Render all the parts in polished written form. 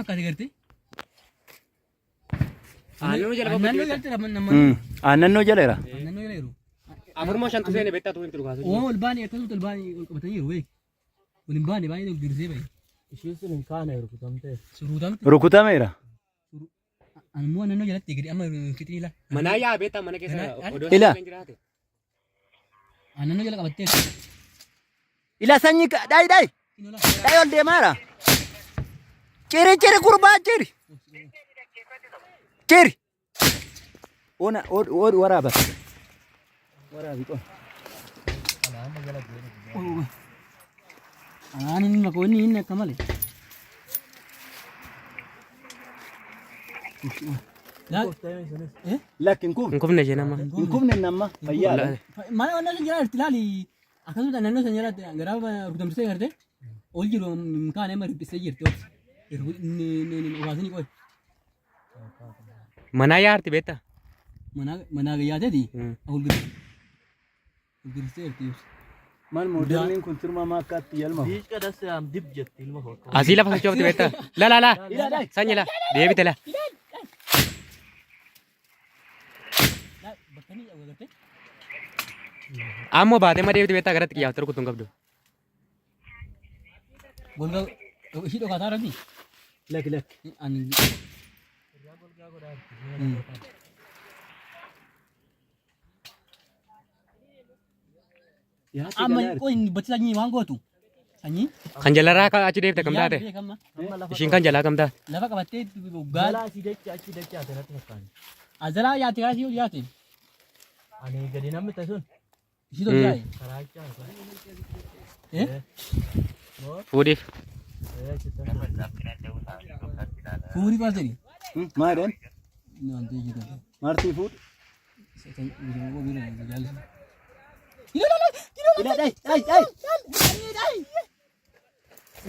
Akkati gartee. Naannoo jala Naannoo jalatti nama. Naannoo jaleera. Naannoo jala jiru. Afurmoo shantu seenee beektaa tuuti dhugaatu. Oo ol baanii akkasuma ol baanii ol qabatanii jiru beek. Ol hin baane baay'ee ol girsee bahe. Isheen sun hin kaane rukutamtee. Suruutamte. Rukutameera. Ammoo naannoo jalatti gadi amma fixii ila. Manaa yaa beektaa mana keessa odoo Ila. jiraate. Naannoo jala qabattee. Ila sanyii daayi ol deemaara. Ciri gurbaa ciri. Ciri. Ona waraaba. Waraabi qon. Ani makoonni inni akka malee. Lakkin kun. Hin kufne jee nama. Hin kufne nama fayyaadha. Mana wannan jira irti laali akkasuma naannoo san jiraatti garaa rukutamtee garte ol jiru kaan amma riphistee jirti ol. Obaasanii qoy. Manaa yaarti beektaa. Mana gayyaateti ol girsee jirti. Man modelin kun turma maakkaatti yalma. Biish qadas dib jetti ilma koo. Asii lafa sochoofti beektaa. La. Sanyi la. Deebite la. Bakkanii agartee. Ammoo baatee ma deebite beektaa garatti qiyyaafte rukutuun qabdu. Golgaa ishii dhokaataa rabbi. Lak. Ani. Amma qoy batti sanyii waan gootu. Sanyii. Kan jalarraa achi deebite kam taate. Ishiin kan jalaa kam taate. Lafa qabattee Gaala asii dachee ate natti fakkaani. azalaa yaate kaasii ol yaate. Ani gadi namni ta'e sun Ishii ol yaa'e. karaachaa. Fuudhiif. Fuuri baasanii. Maadaan Wanti jiru. martii fuud. Ila dai.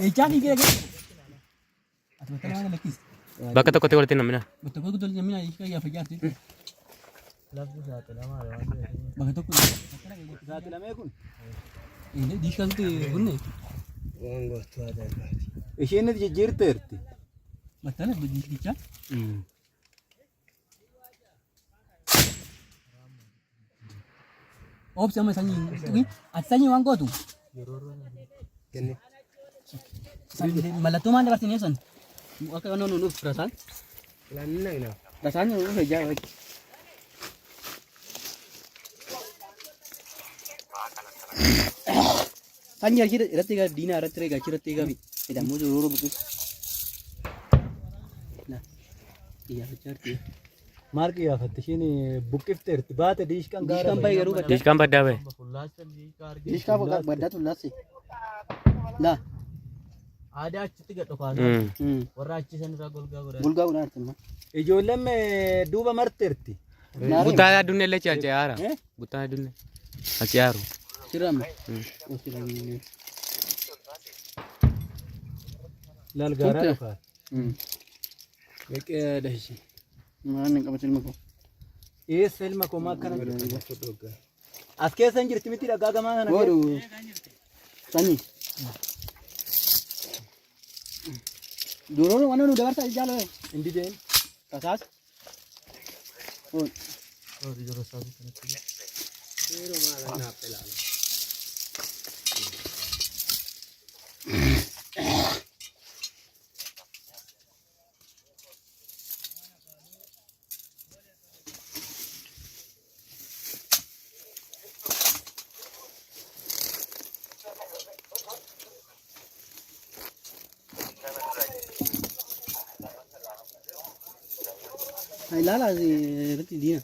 Ejaan igee gee. Ati bakka nama lakkis. Bakka tokkotti walitti namina. Bakka tokko tolcha mina ishee yaa fayyaatti. Lafti saaxilamaa waan ta'eef. Bakka tokko. Saaxilamee kun. Inni diishkanti bunne. Waan gootu aadaa. Isheen jijjiirteerti. Battala diishicha. Obsi amma sanyii. Ati sanyii waan gootu. Kenne. Mallattoo maal dabarsinee san? Akka kannoo nuuf firasaan. Laanna ina. Rasaan nuuf ejaa. Sanyii argite irratti egaa diinaa irratti reegaa achirratti egaa jedhamu yeroo buqu. Iyyaafachaa jirti. Maal qiyaafatte isheen buqqifteerti baate diishkan gaara. Diishkan baay'ee garuu baddaa. Diishkaan baddaa bahe. Fullaasa biikaa argee. Diishkaa baddaatu lasse. Laa. Aadaa achitti gad dhokaasu. Warra achi san irraa golgaa godhaa. Golgaa godhaa jirti. Ijoolleen duuba marteerti. Buttaa aduunne illee achi yaara. Buttaa aduunne achi yaaru. Sirama. Laal gaaraa dhufaa. Beekee dahishi. Maanni qabate ilma koo. Eessa ilma koo maa akkana godhu. As keessa hin jirti miti dhagaa gamaa kana. Godhu. Sanyii. Duroo waan nu dabarsaa jaalala. Indi deen. Kasaas. Ilaala irratti diina.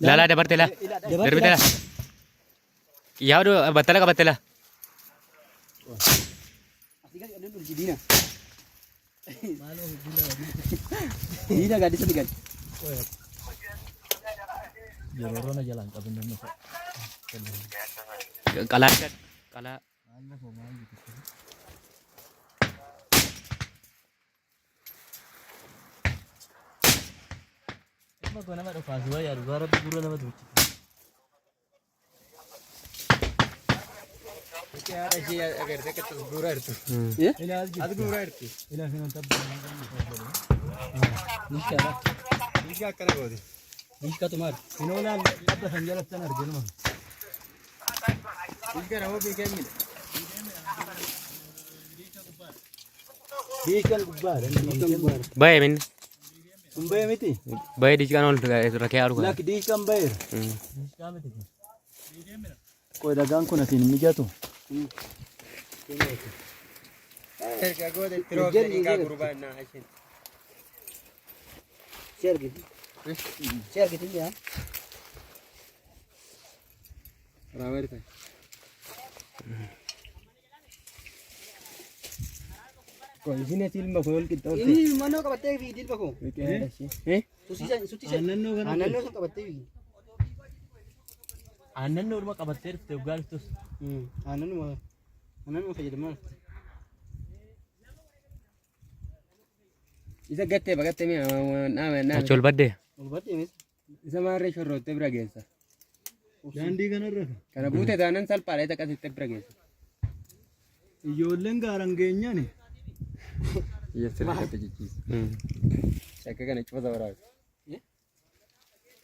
Laalaa dabarte la. Darbite la. Yaadu battala qabatte la. Asii gadi adeemu diina. Diina gadi sadi gadi. Yeroo roona jalaan qabin namni fa'a. Qalaa. Qalaa. Amma koo nama dhokaasu waa yaadu gaara gurra nama duuchi. yaada ishee agartee akka tasbuuraa jirtu. As guuraa jirti. Dhiiga akkana goote. Dhiiga tumaar. Sinoolaan adda san jalattan arginu. Dhiiga nama beekee miidha. Dhiigaan gubbaadha. Baye min. Kun baye miti. Baye dhiigaan ol rakkee haadhu. Lakki dhiigaan bayeera. Qoy dhagaan kun asiin mijatu. Erga goote tiroofi dhiigaa gurbaannaa ashin. Sergiti ya. Raawwari ta'e. Qoy isin ati ilma kun ol qixxootte. Ini mana qabattee fi dilba ko. Suti Aannan san qabattee fi. Aannan orma qabattee dhufte waggaa dhuftus. Aannan fayyadamaa. Isa gattee baqattee nama Achi ol baddee. isa maarree shorroottee bira geessa. Daandii kanarra. Kana buute taanan salphaadha isa qasittee bira geessa. Ijoolleen gaaraan geenyaan. Yeessirri gatte jijjiisa. Shakka kana cufa waraabe.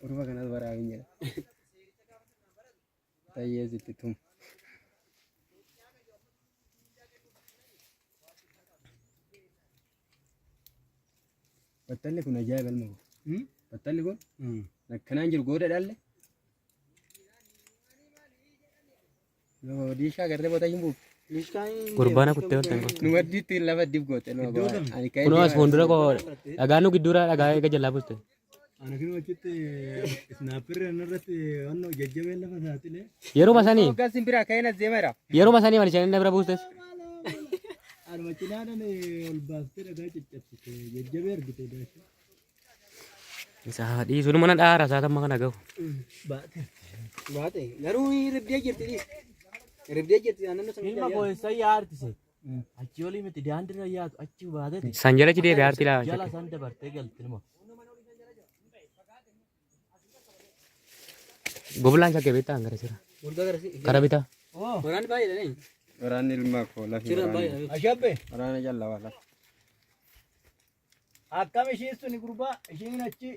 Orma kanas waraabin jedha. Tayyee sitti tum. Battalli kun ajaa'iba ilma kun. Battalli kun akkanaan jiru gooda dhaalle. Diishaa agartee boota hin buufu. Gurbaana kuttee wal ta'e. Nu waddiitti lafa dib goote. Kunoo as fuuldura koo dhagaan nu gidduudha dhagaa eega jalaa buuste. Ana kinu achitti snaapirri irratti wanno jajjabee lafa saatilee. Yeroo masanii. Hoggansi biraa ka'een as deemeera. Yeroo masanii malee inni bira buustes. Anuma cinaadhaan ol baastee dhagaa caccabsite jajjabee argite daashe. Isa dhiisuu mana dhaara isaa tamma kana gahu. Baate garuu ribdee jirti. Ribdee jirti aannan san. Ilma gooyisa yaartise. Achi olii miti daandirra yaatu achi baatee. San jala ci deebi'ee aartii laa. Jala san dabartee galti ilma. Gobulaan shakkee beektaa hangara jira. Kara bitaa. Waraanni baay'ee dha. Waraanni ilma koo lafi. Ashabbe. Waraana jalla wala. Akkam ishiin suni gurbaa ishiin achi.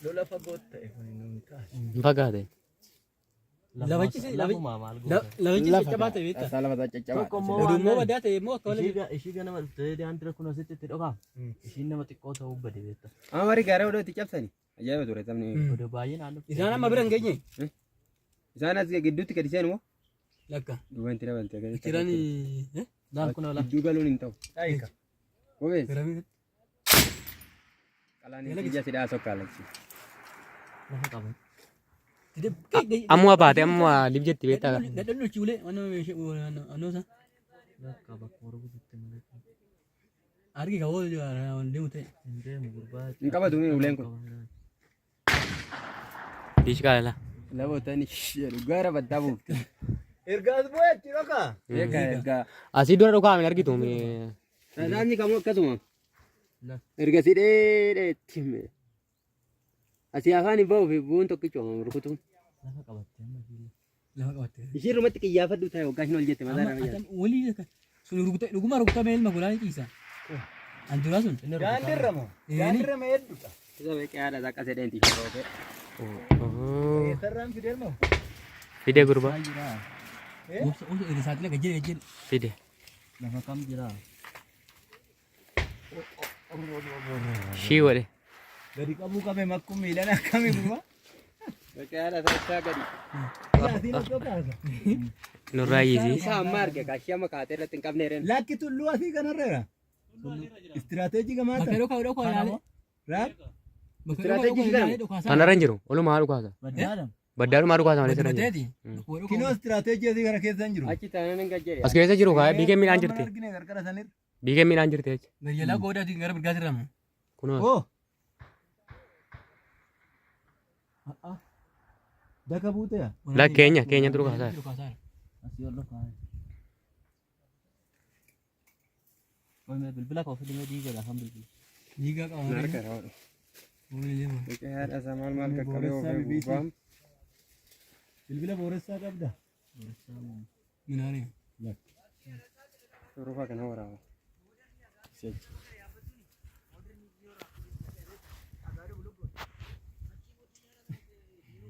Lola fagootti ta'e kun hin taane. Fagaate. Lafuma maal goota. Lafichi caccabaa ta'e beektaa. Asaa lafa caccabaa. Odummoo baddaa ta'e immoo akka waliin. Ishii ganama dhuftee daandira kun asitti itti dhokaa. Ishiin nama xiqqoo ta'uu bade beekta. Amma warii gaaraa odoo itti cabsani. Ajaa'iba ture sabni. Odoo baay'ee naannoo. Isaan amma bira hin geenye. Isaan as gidduutti gadi seenu moo? Lakka. Dubanti dabalte. Jirani. Daan kun ola. Gidduu galuun hin ta'u. Dhaayika. Gobees. Piramid. Qalaan ija sidhaa sokkaalatti. Lafa qaban. Amma baate amma lib jetti beektaa. Dadhallu chiulee wannoota. Lakka bakka horguutti malee. Argi kawoo deemu ta'e. Deemu gurbaa. Hin qabatu uleen kun. Diishi kaala. Labootani gaara baddaa buufte. Ergaas bu'ee achi dhokaa. Ergaa. Asii dura dhokaa hin argitu. Tajaajilni kamuu akkasuma. Erga sidhee timme. Asii afaan hin ba'uuf bu'uun tokkicha rukutuun. Lafa qabattee amma fiile. Lafa qabattee. Isheen rumatti qiyyaafadhu ta'e waggaa isheen ol jette mataa irraa fayyada. Walii sun dhuguma rukutamee ilma golaan dhiisa. Anduraa sun. Gaandirra moo? Gaandirra mee hedduudha. Isa beekee haadha isaa qasee dheenti ishee roobee. Sarraan fidee moo? Fide gurbaa. Saaxilee gajjere. Fide. Lafa kam jira? Shii wadhe. Gadi qabuu qabee makkuu miilan akkamii gurba? Beekee haadha isaa gadi. Ilaatiin osoo kaasa. Nurraa yiisii. Isa amma arge kaashii amma kaatee irratti hin qabne reen. Lakki tulluu asii kanarra. Istiraateejii gamaa ta'a. Bakka dhokoo ilaale. Raab. Istiraateejii ilaale dhokaasaa. Kanarra hin jiru. Olumaa dhukaasa. Baddaadha. Baddaadhumaa dhukaasa malee sirra Bateeti. Kinoo istiraateejii asii kana keessa hin jiru. Achi taanaan hin gajjere. As keessa jiru kaa'ee biikee midhaan jirti. Argine qarqara sanirra. Biikee midhaan jirti jecha. Gajjalaa goodaatiin gara birgaatti ramu. Kunoo. Oo. Daka buuteya. La keenya duru kaasaa. Asii ol dhokaa. Bilbila koo fidamee diigadha kan bilbila. Diigaa qaba. Harka raawwadhu. Haadha isaa maal qaqqabee ofii gubbaan. Bilbila booressaa qabda. Minaani. Surufaa kana waraaba.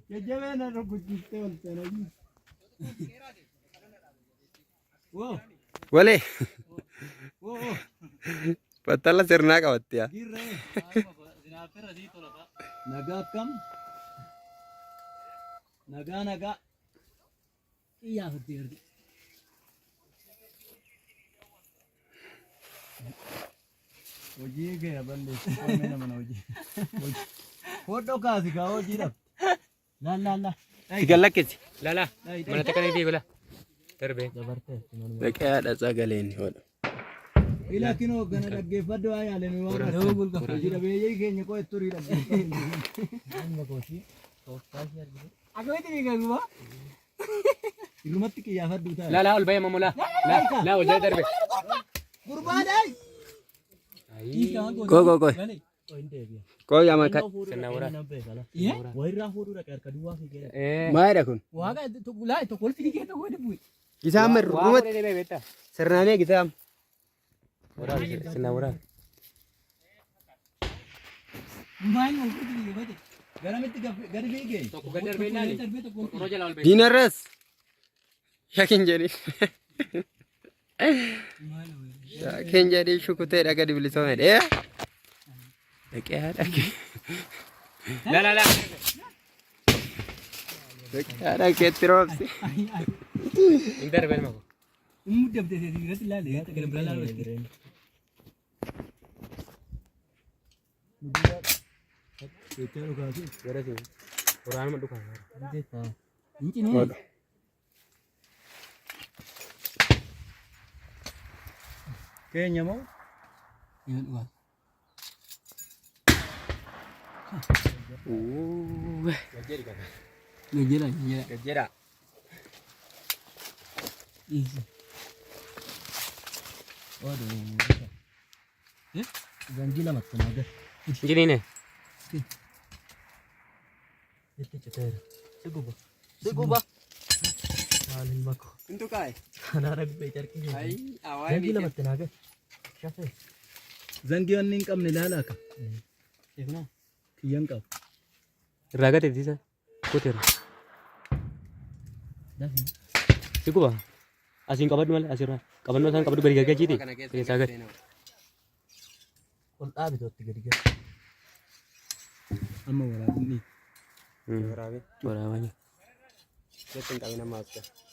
Jajjabeena rukuttiittee ol seenanii. Woo! Walee. Woo! Battala sirnaa qabatti yaa. Girree. Nagaa akkam? Nagaa. Iyyaafatti garti. Hojii kee balleessu qoomee nama hojii. Hodhoo kaasi kaa hojii dhabde. Laalla. Gallakkisi. Lala. Mana takka ni diigula. Darbee. Dhaqee haadha sagaleen hodha. Ila kinoo gana dhaggeeffadhu haa yaalame waan Yoo gulqa. hojii dhabeeyyii keenya koo itturii dhaggeeffadhu. Akkamitti beekamu? Irrumatti qiyyaafadhu ta'a. Lala ol bahee mamula. La ol jala darbee. Gurbaadhaa. Koi. Koi ama kan. Wayirraa fuudhuudha qarqa duwwaa fi geera. Maayidha kun. Waaqa laa tokko wal fidii keessa wayii bu'e. Gisaam Waa rumatti dheedee beektaa. sirnaanee gisaam. Waraab sinna waraab. Maal wal fidii keessa? Garamitti gadi fiigee. Tokko gad darbee ilaali. Qoroo jala ol bahee. Diinarras. Yakin jedhi. Yakin jedhi shukutee dhaga dibilisoome dhee. Dhaqee haadha kee. La. Dhaqee haadha keetti roobsi. Hin darbeen mako. Muddamtee irratti ilaalee gara biraa ilaalee. Jechaa dhugaati. Gara siin. Waraanuma dhukaa. Incinuu. Keenya moo? Yoo dhugaa. Gajjera. Gajjera. Ganjii lamatti naaga. Injiniine. Itti citeera. Si guba. Maalin mako. Intu kaay. Kanaa rabbee carqii. Ay, awaan Ganjii lamatti naaga. Shafee. Zangii wanni hin qabne ilaalaa ka. Eegunaa. Kiyyan qabu. Irraa gad eebbisiisa. Kuteera. Si guba. Asiin qabadhu malee asirraa. Qabannoo isaan qabadhu gadi gargaajiiti. Keessaa gadi. Ol dhaabitootti gadi gadi. Amma waraabni. Waraabee. Waraabaa. Jettiin qabina maasta.